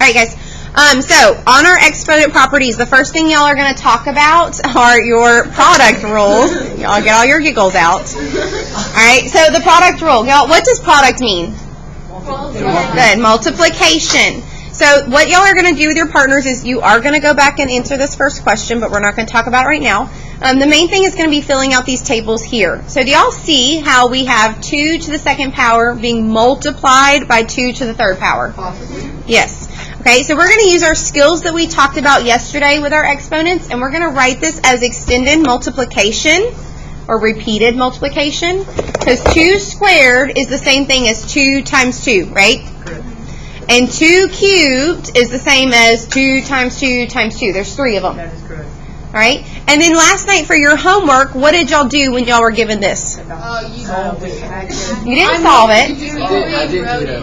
right, guys. So on our exponent properties, the first thing y'all are going to talk about are your product rules. Y'all get all your giggles out. All right, so the product rule. Y'all, what does product mean? Good. Multiplication. So what y'all are going to do with your partners is you are going to go back and answer this first question, but we're not going to talk about it right now. The main thing is going to be filling out these tables here. So do y'all see how we have 2 to the second power being multiplied by 2 to the third power? Yes. Okay, so we're going to use our skills that we talked about yesterday with our exponents, and we're going to write this as extended multiplication or repeated multiplication, because 2 squared is the same thing as 2 times 2, right? And 2 cubed is the same as 2 times 2 times 2. There's 3 of them. That is correct. All right? And then last night for your homework, what did y'all do when y'all were given this? You solved it. You didn't solve it. You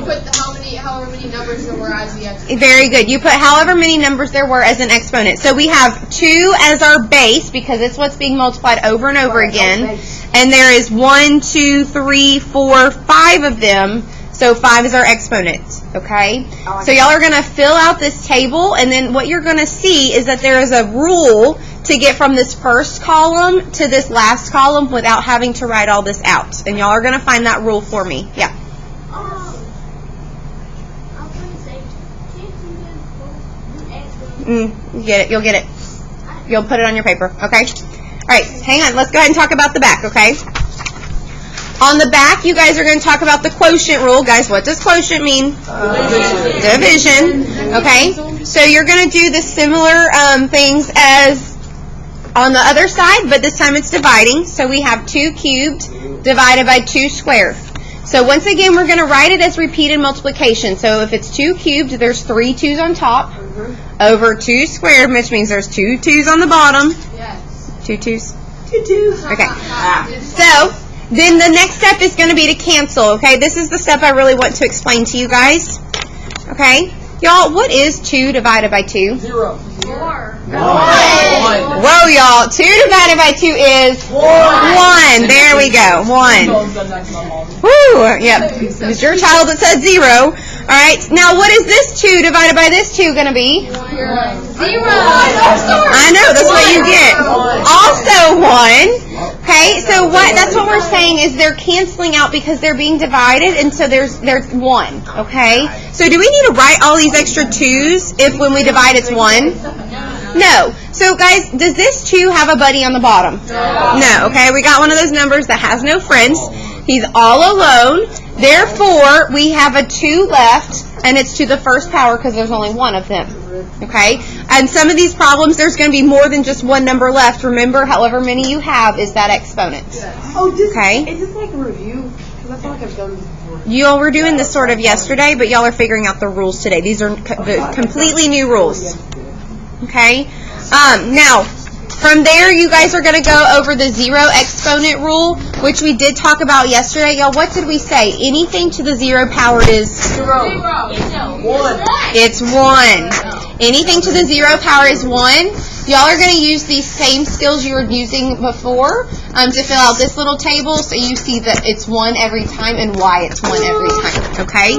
put however many numbers there were as the exponent. Very good. You put however many numbers there were as an exponent. So we have 2 as our base because it's what's being multiplied over and over again. And there is 1, 2, 3, 4, 5 of them. So 5 is our exponent, okay? So y'all are going to fill out this table, and then what you're going to see is that there is a rule to get from this first column to this last column without having to write all this out. And y'all are going to find that rule for me. Yeah. I was going to say, can't you You get it. You'll get it. You'll put it on your paper, okay? All right, hang on. Let's go ahead and talk about the back, okay? On the back, you guys are going to talk about the quotient rule. Guys, what does quotient mean? Division. Okay? So you're going to do the similar things as on the other side, but this time it's dividing. So we have 2 cubed divided by 2 squared. So once again, we're going to write it as repeated multiplication. So if it's 2 cubed, there's 3 2's on top over 2 squared, which means there's 2 2's on the bottom. Yes. 2 2's. 2 2. Okay. So then the next step is going to be to cancel, okay? This is the step I really want to explain to you guys, okay? Y'all, what is 2 divided by 2? 0. 4. 1. Whoa, y'all. 2 divided by 2 is 1. There we go. 1. Woo. Yep. It's your child that said 0. All right. Now, what is this 2 divided by this 2 going to be? 0. I know. That's what you get. Also 1. Okay, so that's what we're saying is they're canceling out because they're being divided, and so there's 1, okay? So do we need to write all these extra 2's if when we divide it's 1? No. So guys, does this 2 have a buddy on the bottom? No, okay? We got one of those numbers that has no friends. He's all alone. Therefore, we have a 2 left, and it's to the first power because there's only 1 of them. Okay? And some of these problems, there's going to be more than just 1 number left. Remember, however many you have is that exponent. Okay? Is this like a review? Because I feel like I've done this before. Y'all were doing this sort of yesterday, but y'all are figuring out the rules today. These are completely new rules. Okay? Now, from there, you guys are going to go over the 0 exponent rule, which we did talk about yesterday. Y'all, what did we say? Anything to the 0 powered is? 0. 1. It's 1. Anything to the 0 power is 1. Y'all are going to use these same skills you were using before to fill out this little table so you see that it's 1 every time and why it's 1 every time. Okay?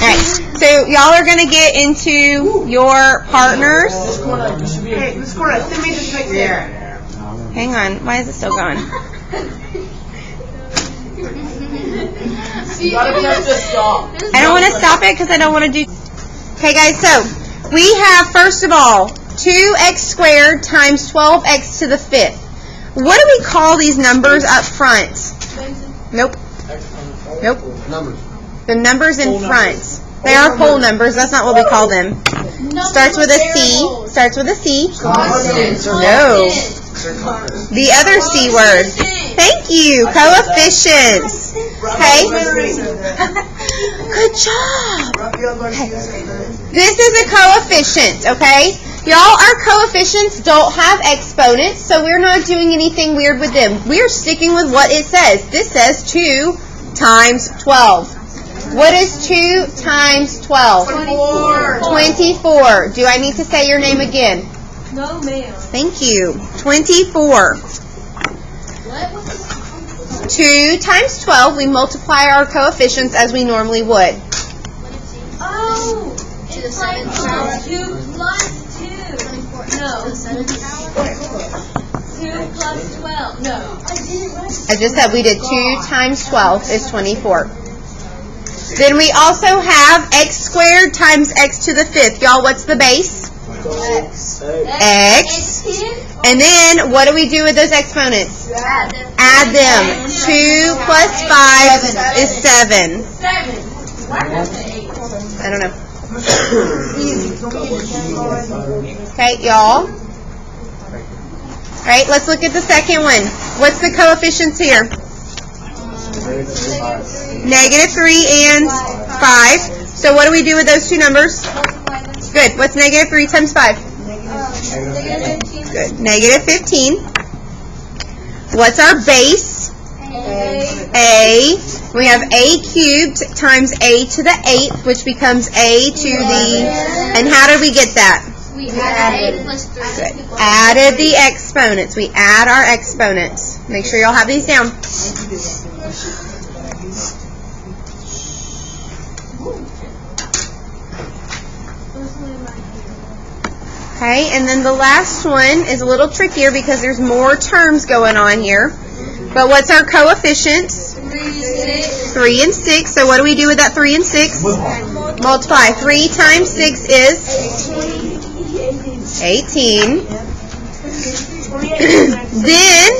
Alright, so y'all are going to get into your partners. Hey, this corner, send me this right there. Hang on, why is it still going? I don't want to stop it because I don't want to do... Okay guys, so we have first of all 2x squared times 12x to the 5th. What do we call these numbers up front? Nope. Nope. The numbers in front. They are whole numbers. That's not what we call them. Starts with a C. Starts with a C. No. The other C word. Thank you. Coefficients. Okay. Good job. Okay. This is a coefficient, okay? Y'all, our coefficients don't have exponents, so we're not doing anything weird with them. We're sticking with what it says. This says 2 times 12. What is 2 times 12? 24. 24. Do I need to say your name again? No, ma'am. Thank you. 24. 2 times 12, we multiply our coefficients as we normally would. Oh, To the it's like 7th power. 2 plus 2. No. To the 7th power. 2 plus 12. No. I just said we did 2 times 12 is 24. Then we also have x squared times x to the 5th. Y'all, what's the base? X. And then, what do we do with those exponents? Add them. 2 plus 5 is 7. 7. Why not 8? I don't know. Okay, y'all. All right, let's look at the second one. What's the coefficients here? -3 and 5. So what do we do with those two numbers? Good. What's -3 times 5? Good. -15. What's our base? A. We have a cubed times a to the 8th, which becomes a to the... And how did we get that? We added 8 plus 3. Good. Added the exponents. We add our exponents. Make sure y'all have these down. Okay, and then the last one is a little trickier because there's more terms going on here. But what's our coefficients? 3 and 6. So what do we do with that 3 and 6? Multiply. 3 times 6 is 18. Then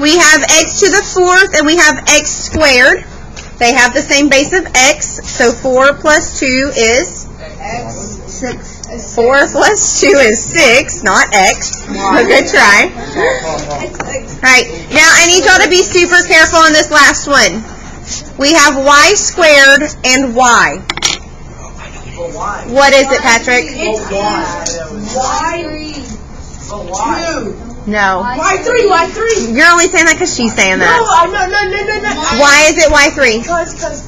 we have x to the 4th and we have x squared. They have the same base of x. So 4 plus 2 is 6. 4 plus 2 is 6, not x. Good try. Alright, now I need y'all to be super careful on this last one. We have y squared and y. What is it, Patrick? No. Y3. You're only saying that because she's saying that. No. Why is it y3? Because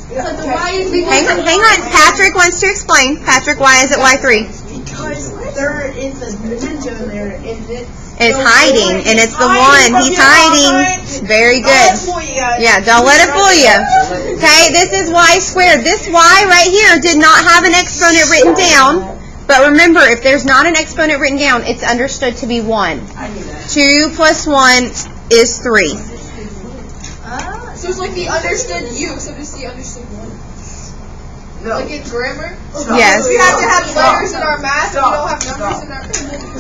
Hang on. Patrick wants to explain. Patrick, why is it y3? Because there is a ninja in there, and It's hiding, and it's the one. He's hiding. Very good. Yeah, don't let it fool you. Okay, this is y squared. This y right here did not have an exponent written down. But remember, if there's not an exponent written down, it's understood to be 1. 2 plus 1 is 3. So it's like the understood you, except it's the understood 1. Like in grammar? Yes. We have to have letters in our math, we don't have numbers in our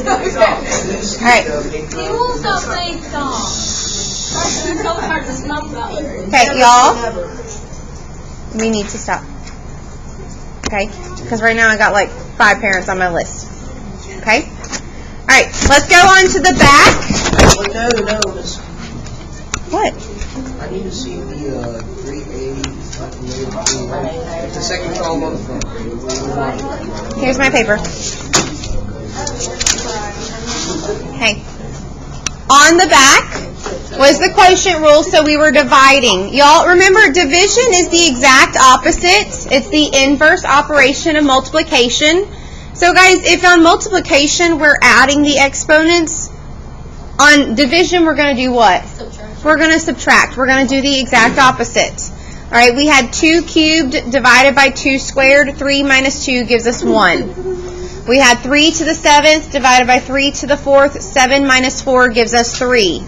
All right. He will stop playing songs. It's so hard to stop about it. Okay, y'all. We need to stop. Okay? Because right now I got like 5 parents on my list. Okay? All right. Let's go on to the back. No. What? I need to see the 3A. The second column on the front. Here's my paper. Okay. On the back was the quotient rule, so we were dividing. Y'all remember, division is the exact opposite. It's the inverse operation of multiplication. So guys, if on multiplication we're adding the exponents, on division we're going to do what? We're going to subtract. We're going to do the exact opposite. All right, we had 2 cubed divided by 2 squared. 3 minus 2 gives us 1. We had 3 to the 7th divided by 3 to the 4th. 7 minus 4 gives us 3.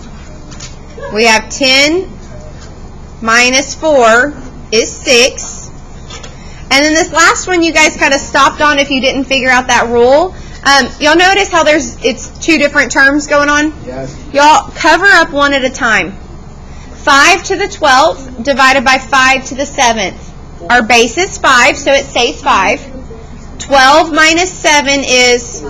We have 10 minus 4 is 6. And then this last one you guys kind of stopped on if you didn't figure out that rule. Y'all notice how it's 2 different terms going on? Yes. Y'all cover up one at a time. 5 to the 12th divided by 5 to the 7th. Our base is 5, so it stays 5. 12 minus 7 is...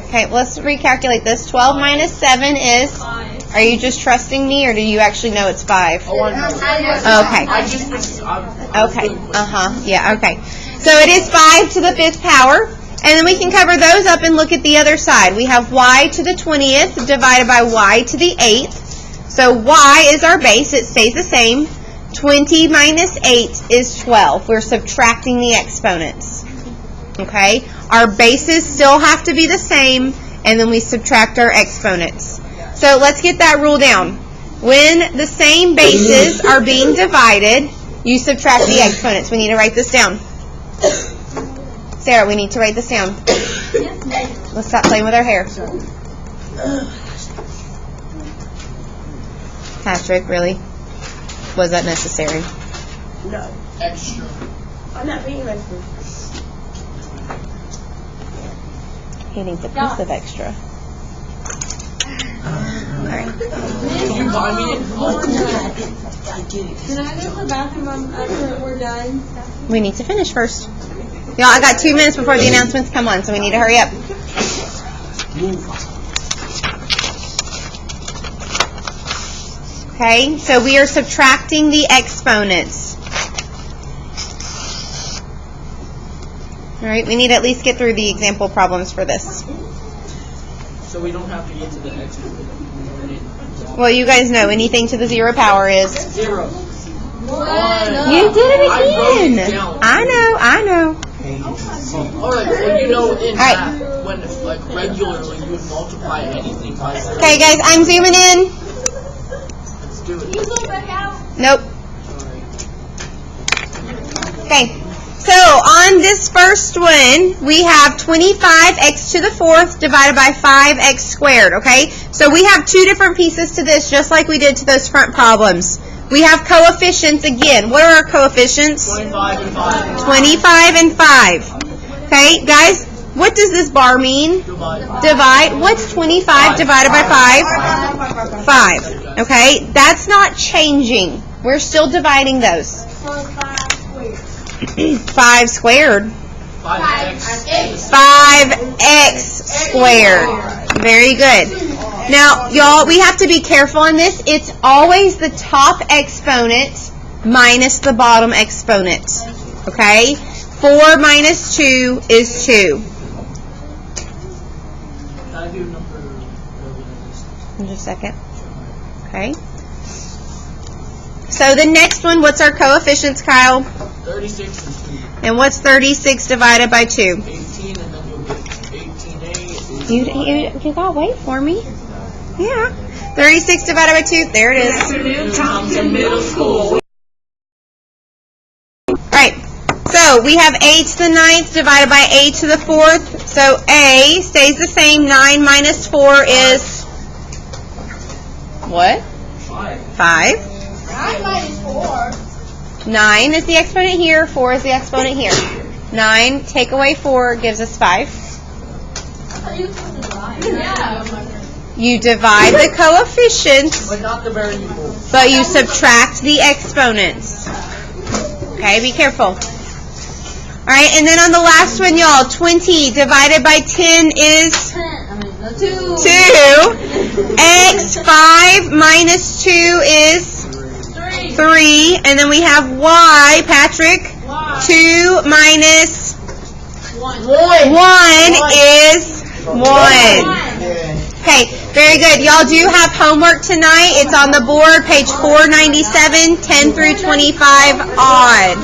Okay, let's recalculate this. 12 minus 7 is... Are you just trusting me, or do you actually know it's 5? Okay. Okay. Yeah, okay. So it is 5 to the 5th power. And then we can cover those up and look at the other side. We have y to the 20th divided by y to the 8th. So y is our base. It stays the same. 20 minus 8 is 12. We're subtracting the exponents. Okay? Our bases still have to be the same, and then we subtract our exponents. So let's get that rule down. When the same bases are being divided, you subtract the exponents. We need to write this down. Sarah, we need to write this down. Let's stop playing with our hair. Patrick, really? Was that necessary? No. Extra. I'm not being extra. He needs a piece of extra. Alright. Can you buy me it? I get it. Can I go to the bathroom after we're done? We need to finish first. Y'all, I got 2 minutes before the announcements come on, so we need to hurry up. Okay, so we are subtracting the exponents. Alright, we need to at least get through the example problems for this. So we don't have to get to the exponent. Well, you guys know anything to the 0 power is 0. You did it again. I know. Alright, so you know in math, when like regularly you would multiply anything by 0. Okay, guys, I'm zooming in. Let's do it. You go back out. Nope. Okay. So on this first one, we have 25x to the 4th divided by 5x squared, okay? So we have 2 different pieces to this, just like we did to those front problems. We have coefficients again. What are our coefficients? 25 and 5. 25 and 5. Okay, guys, what does this bar mean? Divide. What's 25 divided by 5? 5. Okay, that's not changing. We're still dividing those. 5 squared. 5x squared. Very good. Now, y'all, we have to be careful on this. It's always the top exponent minus the bottom exponent. Okay? 4 minus 2 is 2. Just a second. Okay. So the next one, what's our coefficients, Kyle? 36 and 2. And what's 36 divided by 2? 18, and then you'll get 18a. You gotta wait for me. Yeah. 36 divided by 2. There it is. Middle school. Right. So we have a to the 9th divided by a to the 4th. So a stays the same. 9 minus 4 is what? 5. 9 minus 4. 9 is the exponent here. 4 is the exponent here. 9 take away 4 gives us 5. Yeah. You divide the coefficients, But not the variables. but you subtract the exponents. Okay, be careful. Alright, and then on the last one, y'all, 20 divided by 10 is 2. 2. X, 5 minus 2 is 3. And then we have Y, Patrick. 2 minus 1 is 1. Okay, very good. Y'all do have homework tonight. It's on the board, page 497, 10 through 25 odd.